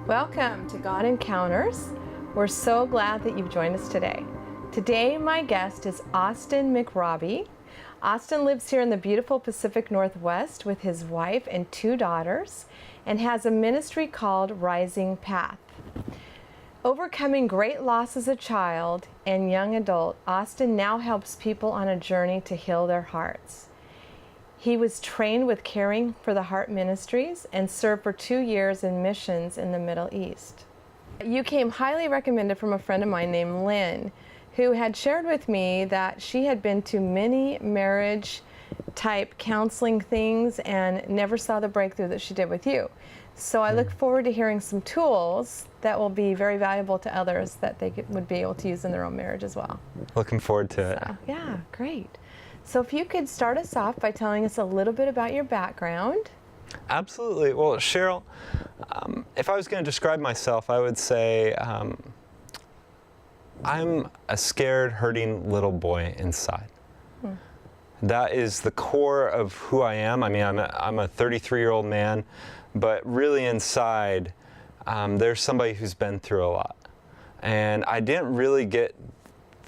Welcome to God Encounters. We're so glad that you've joined us today. Today, my guest is Austin McRobbie. Austin lives here in the beautiful Pacific Northwest with his wife and 2 daughters and has a ministry called Risingpath. Overcoming great loss as a child and young adult, Austin now helps people on a journey to heal their hearts. He was trained with Caring for the Heart Ministries and served for 2 years in missions in the Middle East. You came highly recommended from a friend of mine named Lynn, who had shared with me that she had been to many marriage type counseling things and never saw the breakthrough that she did with you. So I look forward to hearing some tools that will be very valuable to others that they would be able to use in their own marriage as well. Looking forward to it. So, yeah, great. So if you could start us off by telling us a little bit about your background. Absolutely. Well, Cheryl, if I was going to describe myself, I would say I'm a scared, hurting little boy inside. That is the core of who I am. I mean, I'm a 33-year-old man, but really inside, there's somebody who's been through a lot. And I didn't really get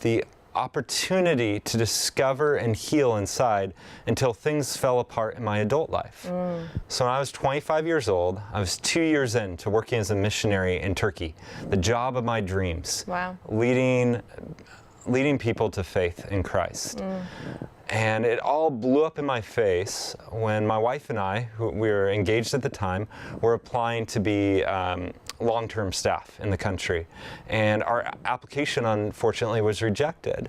the opportunity to discover and heal inside until things fell apart in my adult life. So when I was 25 years old, I was 2 years into working as a missionary in Turkey, the job of my dreams. Wow. Leading people to faith in Christ. And it all blew up in my face when my wife and I, who we were engaged at the time, were applying to be long-term staff in the country. And our application, unfortunately, was rejected.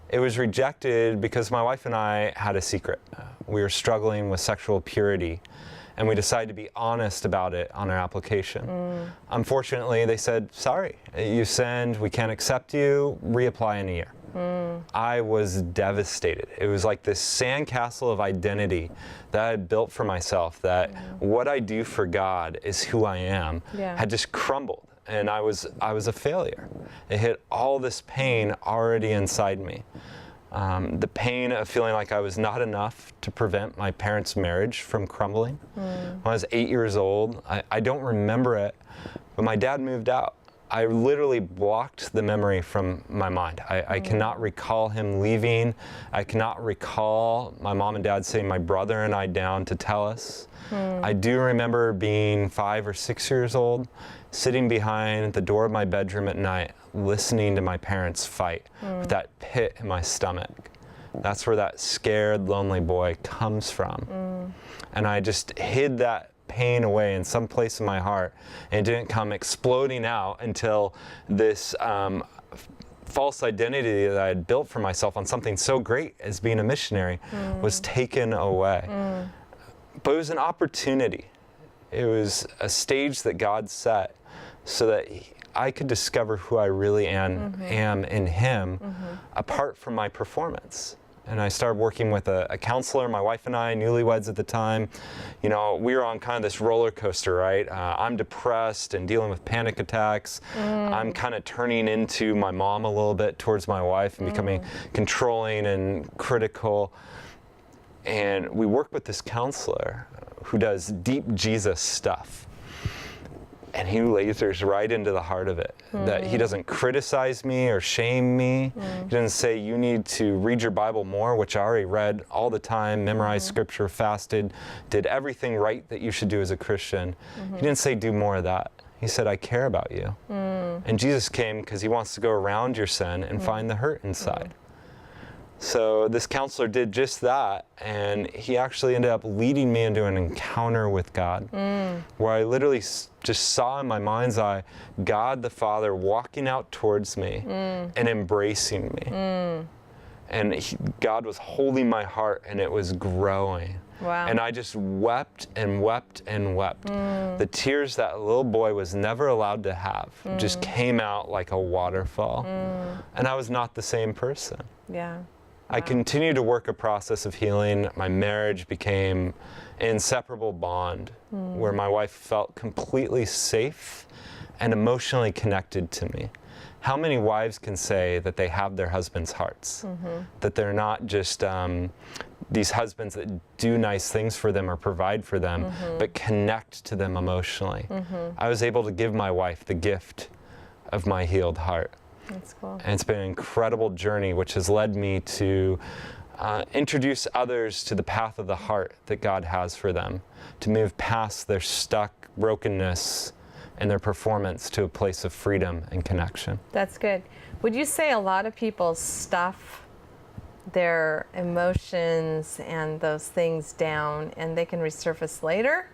It was rejected because my wife and I had a secret. We were struggling with sexual purity, and we decided to be honest about it on our application. Unfortunately, they said, sorry, you sinned, we can't accept you, reapply in a year. I was devastated. It was like this sandcastle of identity that I had built for myself, that what I do for God is who I am, had just crumbled, and I was a failure. It hit all this pain already inside me. The pain of feeling like I was not enough to prevent my parents' marriage from crumbling. When I was 8 years old, I don't remember it, but my dad moved out. I literally blocked the memory from my mind. I cannot recall him leaving. I cannot recall my mom and dad sitting my brother and I down to tell us. I do remember being 5 or 6 years old, sitting behind the door of my bedroom at night, listening to my parents fight with that pit in my stomach. That's where that scared, lonely boy comes from. And I just hid that pain away in some place in my heart, and it didn't come exploding out until this false identity that I had built for myself on something so great as being a missionary was taken away. But it was an opportunity. It was a stage that God set so that I could discover who I really am in Him apart from my performance. And I started working with a counselor, my wife and I, newlyweds at the time. You know, we were on kind of this roller coaster, right? I'm depressed and dealing with panic attacks. I'm kind of turning into my mom a little bit towards my wife and becoming controlling and critical. And we work with this counselor who does deep Jesus stuff. And he lasers right into the heart of it. That he doesn't criticize me or shame me. He doesn't say, you need to read your Bible more, which I already read all the time, memorized scripture, fasted, did everything right that you should do as a Christian. He didn't say, do more of that. He said, I care about you. And Jesus came because he wants to go around your sin and find the hurt inside. So this counselor did just that, and he actually ended up leading me into an encounter with God, where I literally just saw in my mind's eye God the Father walking out towards me and embracing me. And God was holding my heart, and it was growing. Wow. And I just wept and wept and wept. The tears that little boy was never allowed to have just came out like a waterfall. And I was not the same person. Yeah. I continued to work a process of healing. My marriage became an inseparable bond where my wife felt completely safe and emotionally connected to me. how many wives can say that they have their husband's hearts? That they're not just these husbands that do nice things for them or provide for them, but connect to them emotionally. I was able to give my wife the gift of my healed heart. That's cool. And it's been an incredible journey, which has led me to introduce others to the path of the heart that God has for them, to move past their stuck brokenness and their performance to a place of freedom and connection. That's good. Would you say a lot of people stuff their emotions and those things down and they can resurface later?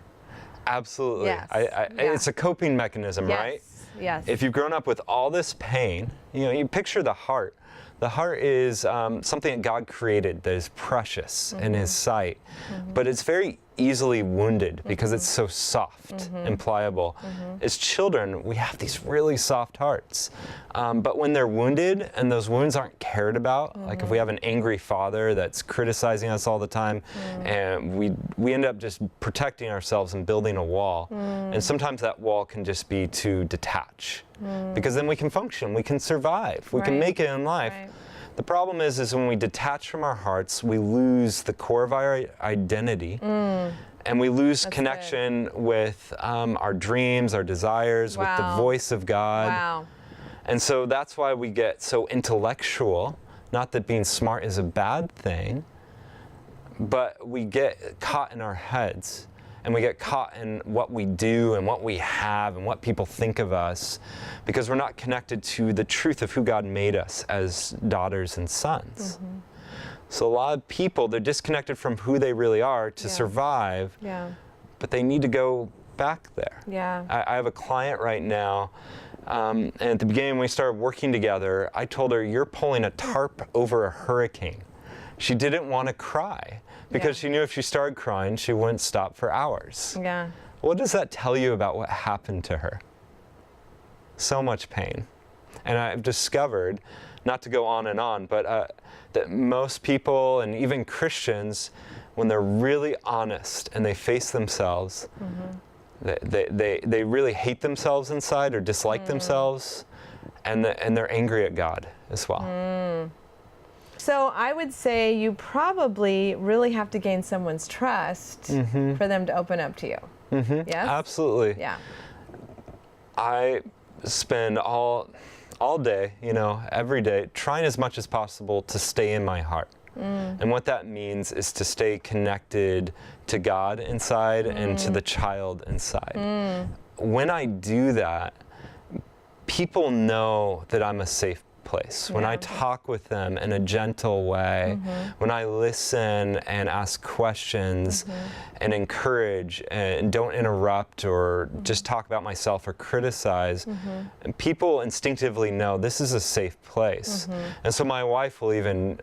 Absolutely. Yes. It's a coping mechanism, Yes. right? Yes. If you've grown up with all this pain, you picture the heart. The heart is something that God created that is precious in His sight, but it's very easily wounded because it's so soft and pliable. As children, we have these really soft hearts, but when they're wounded and those wounds aren't cared about, like if we have an angry father that's criticizing us all the time, and we end up just protecting ourselves and building a wall, and sometimes that wall can just be to detach, because then we can function, we can survive, we can make it in life. Right. The problem is when we detach from our hearts, we lose the core of our identity, and we lose connection with our dreams, our desires, with the voice of God. Wow. And so that's why we get so intellectual. Not that being smart is a bad thing, but we get caught in our heads, and we get caught in what we do and what we have and what people think of us, because we're not connected to the truth of who God made us as daughters and sons. So a lot of people, they're disconnected from who they really are to survive, but they need to go back there. Yeah. I have a client right now, and at the beginning when we started working together, I told her, you're pulling a tarp over a hurricane. She didn't want to cry, because she knew if she started crying, she wouldn't stop for hours. Yeah. What does that tell you about what happened to her? So much pain. And I've discovered, not to go on, but that most people, and even Christians, when they're really honest and they face themselves, they really hate themselves inside or dislike themselves, and they're angry at God as well. So I would say you probably really have to gain someone's trust for them to open up to you. Yes? Absolutely. Yeah. I spend all day, every day, trying as much as possible to stay in my heart. And what that means is to stay connected to God inside and to the child inside. When I do that, people know that I'm a safe place. When I talk with them in a gentle way, when I listen and ask questions and encourage and don't interrupt or just talk about myself or criticize, and people instinctively know this is a safe place. And so my wife will even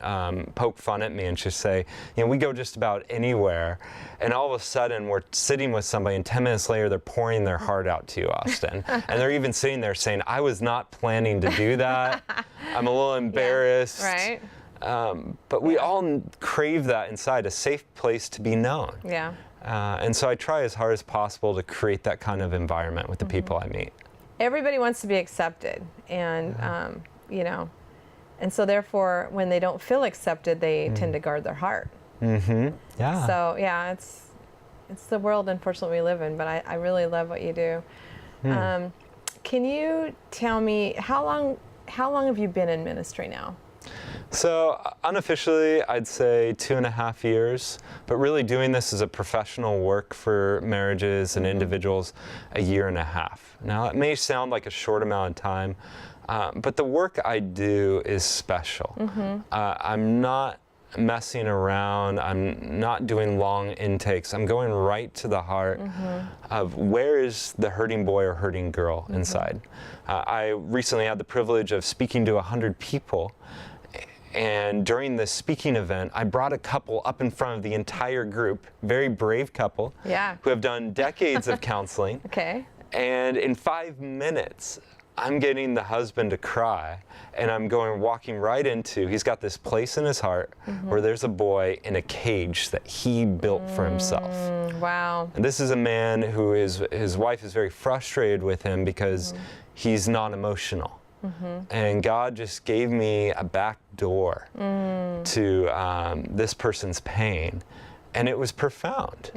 poke fun at me, and she'll say, we go just about anywhere, and all of a sudden we're sitting with somebody, and 10 minutes later they're pouring their heart out to you, Austin. And they're even sitting there saying, I was not planning to do that. I'm a little embarrassed. Right. But we all crave that inside, a safe place to be known. Yeah. And so I try as hard as possible to create that kind of environment with the people I meet. Everybody wants to be accepted, and and so therefore when they don't feel accepted, they tend to guard their heart. Yeah. So yeah, it's the world, unfortunately, we live in, but I really love what you do. Can you tell me how long have you been in ministry now? So unofficially, I'd say 2.5 years, but really doing this as a professional work for marriages and individuals, 1.5 years. Now, it may sound like a short amount of time, but the work I do is special. I'm not messing around. I'm not doing long intakes. I'm going right to the heart of where is the hurting boy or hurting girl inside. I recently had the privilege of speaking to 100 people, and during this speaking event, I brought a couple up in front of the entire group, very brave couple, who have done decades of counseling. Okay. And in 5 minutes, I'm getting the husband to cry, and I'm walking right into, he's got this place in his heart where there's a boy in a cage that he built for himself. Wow. And this is a man who his wife is very frustrated with him because he's non-emotional. And God just gave me a back door to this person's pain. And it was profound.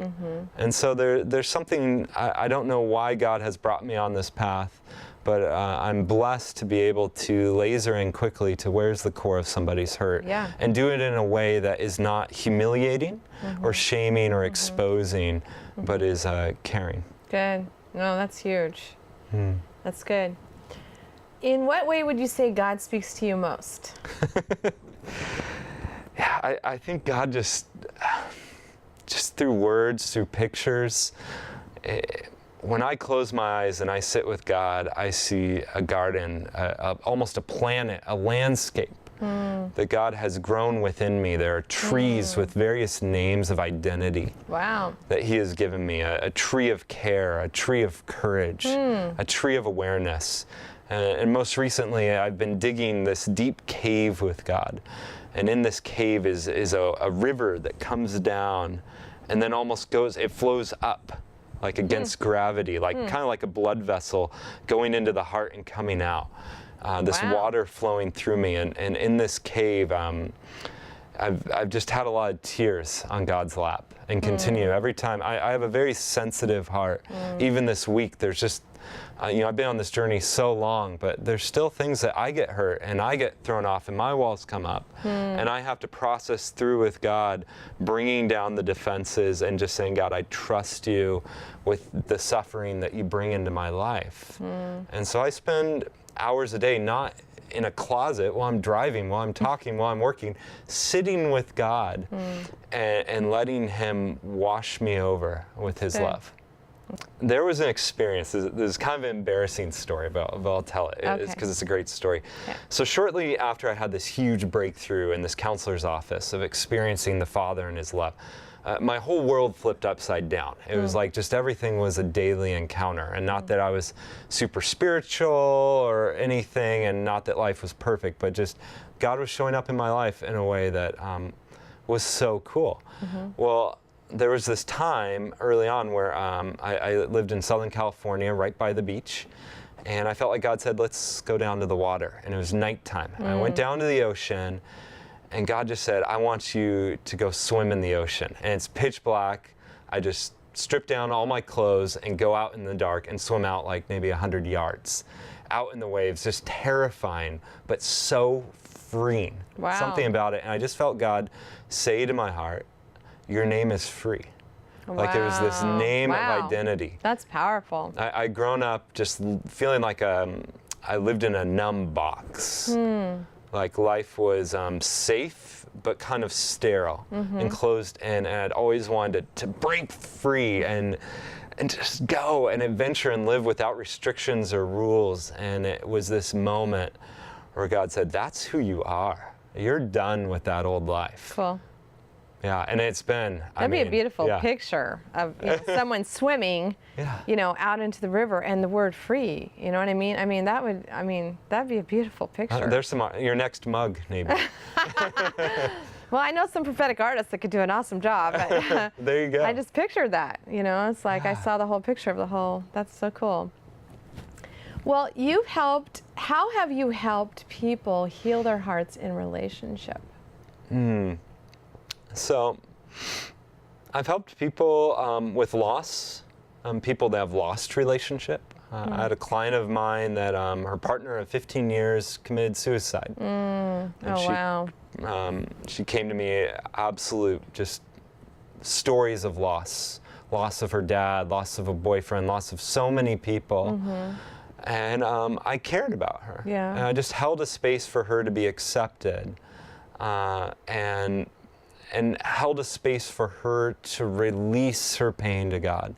And so there's something, I don't know why God has brought me on this path, but I'm blessed to be able to laser in quickly to where's the core of somebody's hurt. And do it in a way that is not humiliating or shaming or exposing, but is caring. Good. No, that's huge. That's good. In what way would you say God speaks to you most? Yeah, I think God just through words, through pictures. When I close my eyes and I sit with God, I see a garden, almost a planet, a landscape that God has grown within me. There are trees with various names of identity that He has given me. A tree of care, a tree of courage, a tree of awareness. And most recently, I've been digging this deep cave with God. And in this cave is a river that comes down and then almost it flows up like against gravity, like kind of like a blood vessel going into the heart and coming out. This water flowing through me. And in this cave, I've just had a lot of tears on God's lap and continue every time. I have a very sensitive heart. Even this week, there's just, I've been on this journey so long, but there's still things that I get hurt and I get thrown off and my walls come up. And I have to process through with God, bringing down the defenses and just saying, God, I trust you with the suffering that you bring into my life. And so I spend hours a day, not in a closet while I'm driving, while I'm talking, while I'm working, sitting with God and letting Him wash me over with His love. There was an experience, this is kind of an embarrassing story, but I'll tell it. It's because it's a great story. So shortly after I had this huge breakthrough in this counselor's office of experiencing the Father and His love, my whole world flipped upside down. It was like just everything was a daily encounter, and not that I was super spiritual or anything, and not that life was perfect, but just God was showing up in my life in a way that was so cool. Well, there was this time early on where I lived in Southern California, right by the beach, and I felt like God said, let's go down to the water. And it was nighttime. I went down to the ocean, and God just said, I want you to go swim in the ocean. And it's pitch black. I just strip down all my clothes and go out in the dark and swim out like maybe 100 yards out in the waves, just terrifying, but so freeing. Something about it. And I just felt God say to my heart, your name is free. Like it was this name of identity. That's powerful. I'd grown up just feeling like I lived in a numb box. Like life was safe, but kind of sterile and closed in. And I'd always wanted to break free and just go and adventure and live without restrictions or rules. And it was this moment where God said, that's who you are. You're done with that old life. Cool. Yeah, and it's been, That'd be a beautiful picture of someone swimming, out into the river, and the word free. You know what I mean? That'd be a beautiful picture. There's your next mug, maybe. Well, I know some prophetic artists that could do an awesome job. But there you go. I just pictured that. It's like I saw the whole picture of the whole. That's so cool. Well, how have you helped people heal their hearts in relationship? So, I've helped people with loss, people that have lost relationship. I had a client of mine that her partner of 15 years committed suicide. She came to me, absolute just stories of loss of her dad, loss of a boyfriend, loss of so many people. And I cared about her. And I just held a space for her to be accepted. And held a space for her to release her pain to God.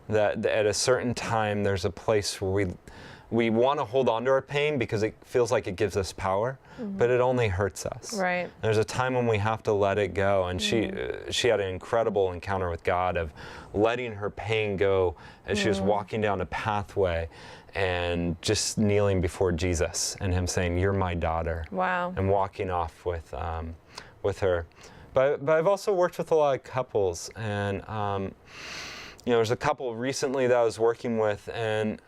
That at a certain time, there's a place where we want to hold on to our pain because it feels like it gives us power, but it only hurts us. Right. There's a time when we have to let it go, and she had an incredible encounter with God of letting her pain go as she was walking down a pathway and just kneeling before Jesus and Him saying, "You're my daughter." Wow. And walking off with her. But I've also worked with a lot of couples, and there's a couple recently that I was working with, and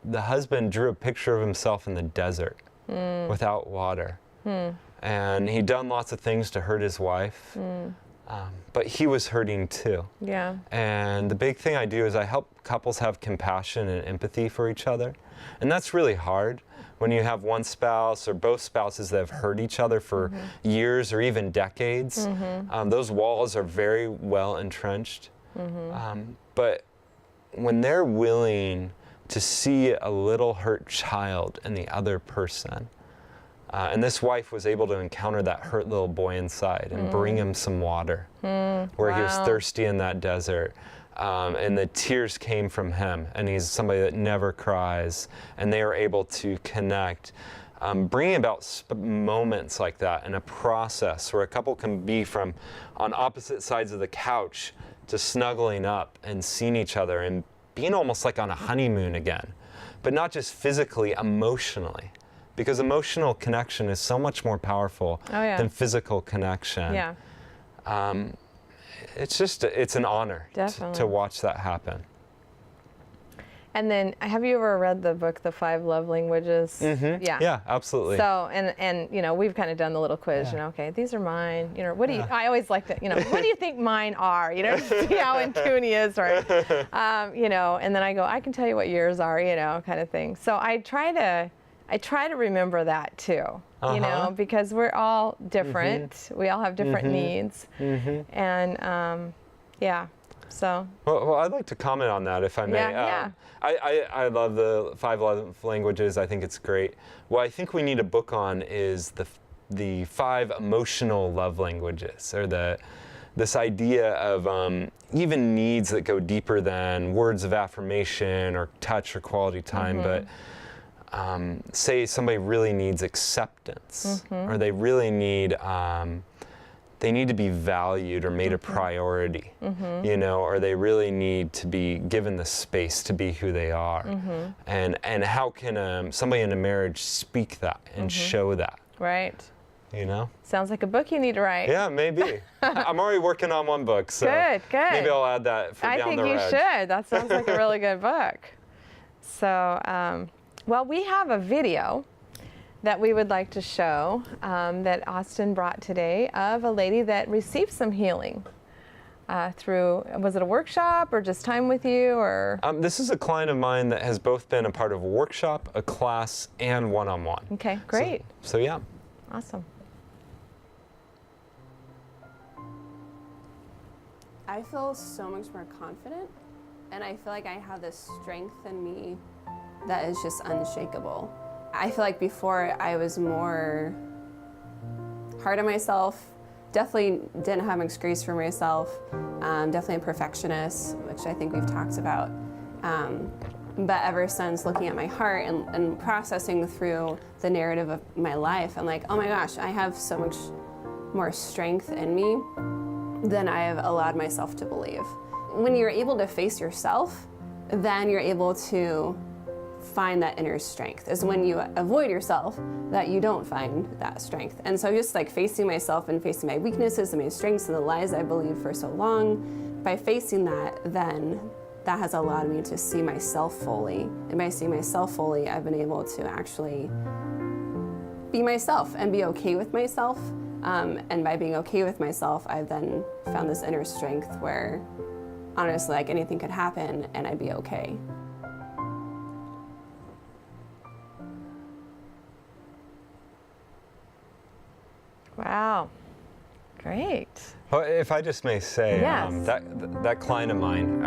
the husband drew a picture of himself in the desert without water. And he'd done lots of things to hurt his wife, but he was hurting too. Yeah. And the big thing I do is I help couples have compassion and empathy for each other. And that's really hard when you have one spouse or both spouses that have hurt each other for years or even decades. Those walls are very well entrenched. But when they're willing to see a little hurt child in the other person, and this wife was able to encounter that hurt little boy inside and bring him some water where he was thirsty in that desert. And the tears came from him, and he's somebody that never cries, and they are able to connect. Bringing about moments like that in a process where a couple can be from on opposite sides of the couch to snuggling up and seeing each other and being almost like on a honeymoon again, but not just physically, emotionally. Because emotional connection is so much more powerful than physical connection. Yeah. It's an honor to watch that happen. And then, have you ever read the book, The 5 Love Languages? Yeah, absolutely. So, and you know, we've kind of done the little quiz, you know, okay, these are mine. You know, what do you, I always like to, you know, what do you think mine are? You know, see how in tune he is, right? You know, and then I go, I can tell you what yours are, you know, kind of thing. So I try to remember that too, you know, because we're all different. We all have different needs. And yeah, so. Well, I'd like to comment on that if I may. Yeah. I love the 5 love languages. I think it's great. What I think we need a book on is the 5 emotional love languages, or this idea of even needs that go deeper than words of affirmation or touch or quality time, but say somebody really needs acceptance, or they really need to be valued or made a priority, you know, or they really need to be given the space to be who they are. And how can somebody in a marriage speak that and show that? Right. You know? Sounds like a book you need to write. Yeah, maybe. I'm already working on one book, so good. Maybe I'll add that for down the road. I think you should. That sounds like a really good book. So, well, we have a video that we would like to show that Austin brought today of a lady that received some healing through, was it a workshop or just time with you, or? This is a client of mine that has both been a part of a workshop, a class, and one-on-one. Okay, great. So yeah. Awesome. I feel so much more confident, and I feel like I have this strength in me that is just unshakable. I feel like before I was more hard on myself, definitely didn't have much grace for myself, definitely a perfectionist, which I think we've talked about. But ever since looking at my heart and processing through the narrative of my life, I'm like, oh my gosh, I have so much more strength in me than I have allowed myself to believe. When you're able to face yourself, then you're able to find that inner strength. Is when you avoid yourself that you don't find that strength. And so just like facing myself and facing my weaknesses and my strengths and the lies I believed for so long, by facing that, then that has allowed me to see myself fully. And by seeing myself fully, I've been able to actually be myself and be okay with myself. And by being okay with myself, I've then found this inner strength where honestly, like anything could happen and I'd be okay. Wow, great. Well, if I just may say, yes. that client of mine,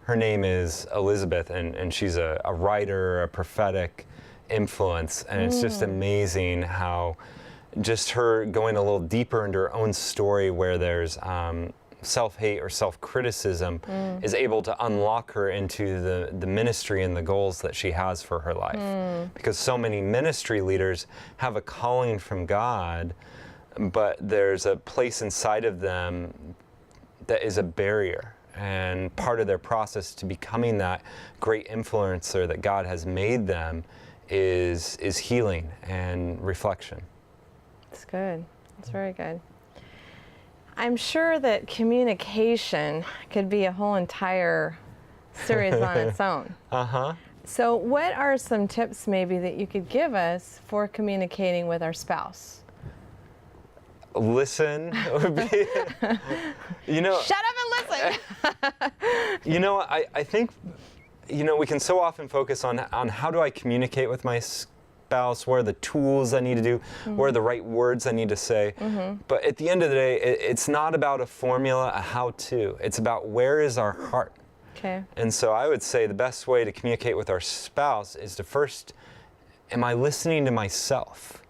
her name is Elizabeth, and she's a writer, a prophetic influence, and it's just amazing how just her going a little deeper into her own story where there's self-hate or self-criticism is able to unlock her into the ministry and the goals that she has for her life. Because so many ministry leaders have a calling from God, but there's a place inside of them that is a barrier. And part of their process to becoming that great influencer that God has made them is healing and reflection. That's good. That's very good. I'm sure that communication could be a whole entire series on its own. So what are some tips maybe that you could give us for communicating with our spouse? Listen would be, you know. Shut up and listen. You know, I think, you know, we can so often focus on how do I communicate with my spouse, what are the tools I need to do, what are the right words I need to say. But at the end of the day, it's not about a formula, a how-to. It's about where is our heart. Okay. And so I would say the best way to communicate with our spouse is to first, am I listening to myself?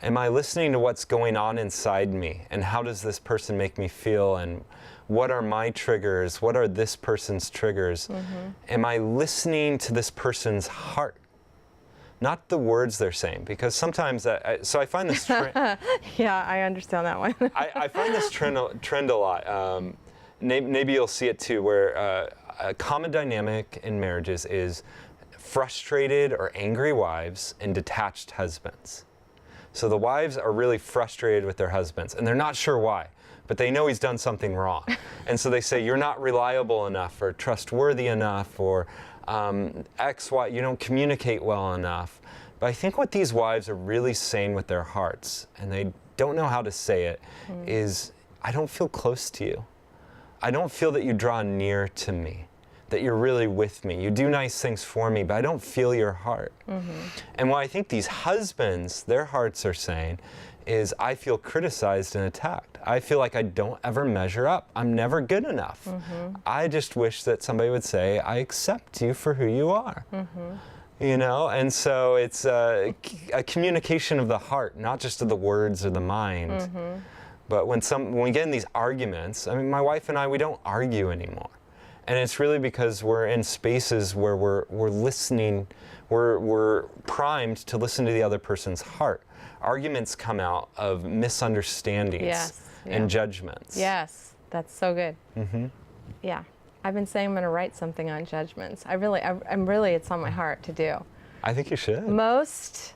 Am I listening to what's going on inside me? And how does this person make me feel? And what are my triggers? What are this person's triggers? Am I listening to this person's heart? Not the words they're saying, because sometimes so I find this trend. Yeah, I understand that one. I find this trend a lot. Maybe you'll see it too, where a common dynamic in marriages is frustrated or angry wives and detached husbands. So the wives are really frustrated with their husbands, and they're not sure why, but they know he's done something wrong. And so they say, you're not reliable enough, or trustworthy enough, or X, Y, you don't communicate well enough. But I think what these wives are really saying with their hearts, and they don't know how to say it, is, I don't feel close to you. I don't feel that you draw near to me, that you're really with me. You do nice things for me, but I don't feel your heart. And what I think these husbands, their hearts are saying is, I feel criticized and attacked. I feel like I don't ever measure up. I'm never good enough. I just wish that somebody would say, I accept you for who you are. You know, and so it's a communication of the heart, not just of the words or the mind. But when we get in these arguments, I mean, my wife and I, we don't argue anymore. And it's really because we're in spaces where we're listening, we're primed to listen to the other person's heart. Arguments come out of misunderstandings and judgments. Yes, that's so good. Yeah, I've been saying I'm going to write something on judgments. I'm really, it's on my heart to do. I think you should. Most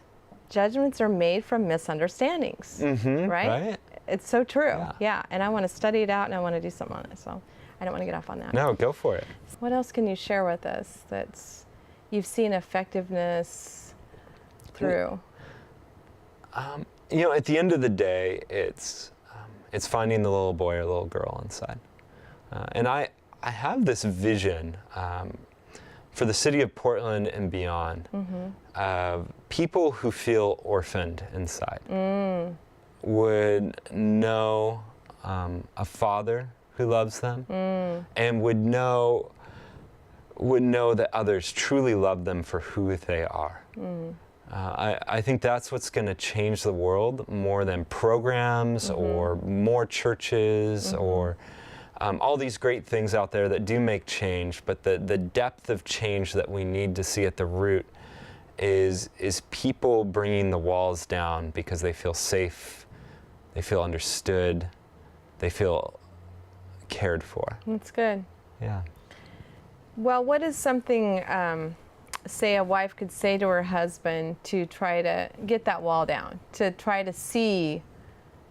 judgments are made from misunderstandings, right? It's so true. Yeah, and I want to study it out, and I want to do something on it. So I don't want to get off on that. No, go for it. What else can you share with us that's you've seen effectiveness through? You know, at the end of the day, it's finding the little boy or little girl inside. And I have this vision for the city of Portland and beyond of people who feel orphaned inside would know a father who loves them and would know that others truly love them for who they are. I think that's what's going to change the world more than programs or more churches or all these great things out there that do make change, but the depth of change that we need to see at the root is people bringing the walls down because they feel safe, they feel understood, they feel cared for. That's good. Yeah. Well, what is something, say a wife could say to her husband to try to get that wall down, to try to see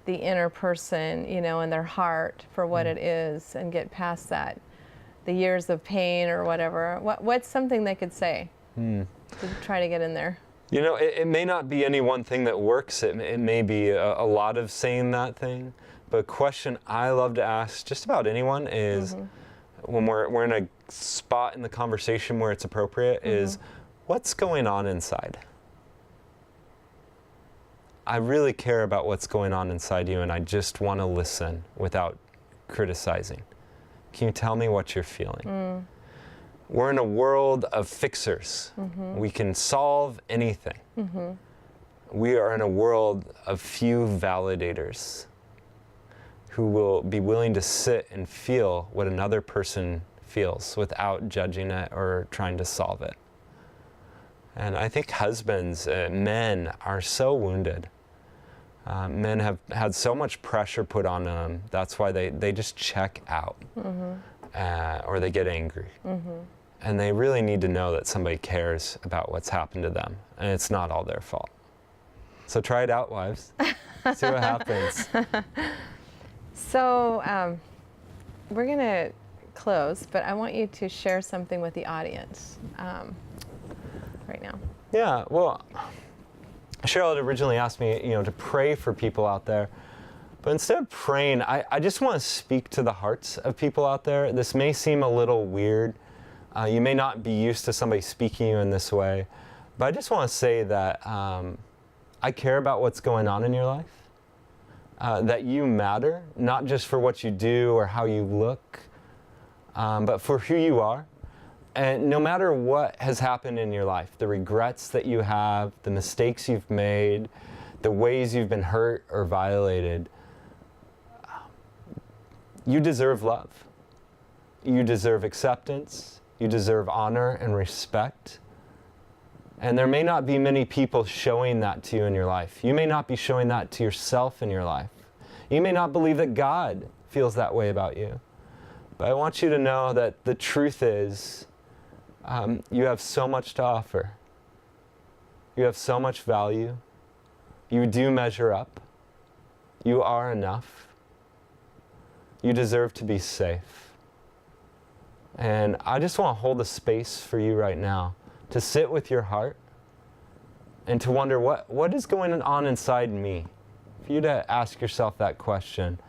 the inner person, you know, in their heart for what it is and get past that, the years of pain or whatever? What's something they could say to try to get in there? You know, it may not be any one thing that works. It may be a lot of saying that thing. But a question I love to ask just about anyone is, when we're in a spot in the conversation where it's appropriate, is what's going on inside? I really care about what's going on inside you, and I just want to listen without criticizing. Can you tell me what you're feeling? We're in a world of fixers. We can solve anything. We are in a world of few validators who will be willing to sit and feel what another person feels without judging it or trying to solve it. And I think husbands, men, are so wounded. Men have had so much pressure put on them. That's why they just check out or they get angry. And they really need to know that somebody cares about what's happened to them, and it's not all their fault. So try it out, wives. See what happens. So we're going to close, but I want you to share something with the audience. right now? Yeah, well, Cheryl had originally asked me, to pray for people out there. But instead of praying, I just want to speak to the hearts of people out there. This may seem a little weird. You may not be used to somebody speaking you in this way. But I just want to say that I care about what's going on in your life. That you matter, not just for what you do or how you look, but for who you are. And no matter what has happened in your life, the regrets that you have, the mistakes you've made, the ways you've been hurt or violated, you deserve love. You deserve acceptance. You deserve honor and respect. And there may not be many people showing that to you in your life. You may not be showing that to yourself in your life. You may not believe that God feels that way about you. But I want you to know that the truth is, you have so much to offer. You have so much value. You do measure up. You are enough. You deserve to be safe. And I just want to hold a space for you right now to sit with your heart and to wonder what is going on inside me. For you to ask yourself that question.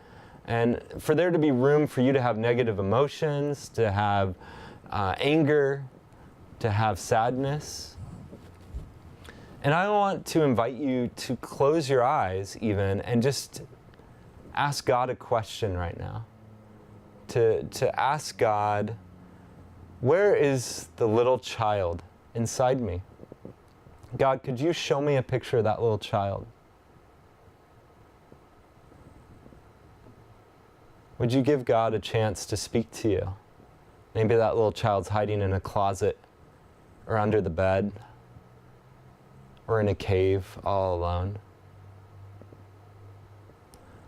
And for there to be room for you to have negative emotions, to have anger, to have sadness. And I want to invite you to close your eyes even and just ask God a question right now. To ask God, where is the little child inside me? God, could you show me a picture of that little child? Would you give God a chance to speak to you? Maybe that little child's hiding in a closet or under the bed or in a cave all alone.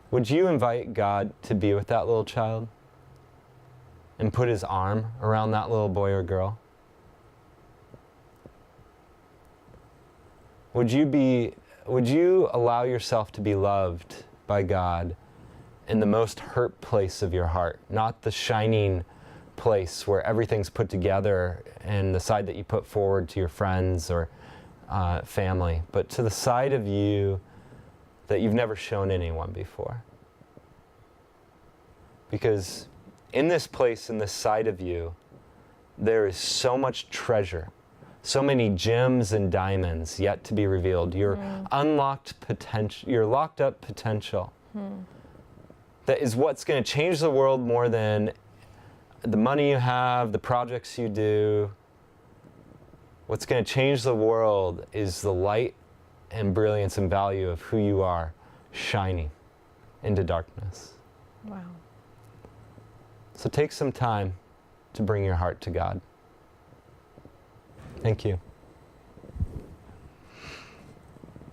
Would you invite God to be with that little child and put his arm around that little boy or girl? Would you allow yourself to be loved by God in the most hurt place of your heart, not the shining place where everything's put together and the side that you put forward to your friends or family, but to the side of you that you've never shown anyone before? Because in this place, in this side of you, there is so much treasure, so many gems and diamonds yet to be revealed. Your unlocked potential, your locked up potential. That is what's going to change the world more than the money you have, the projects you do. What's going to change the world is the light and brilliance and value of who you are shining into darkness. Wow. So take some time to bring your heart to God. Thank you.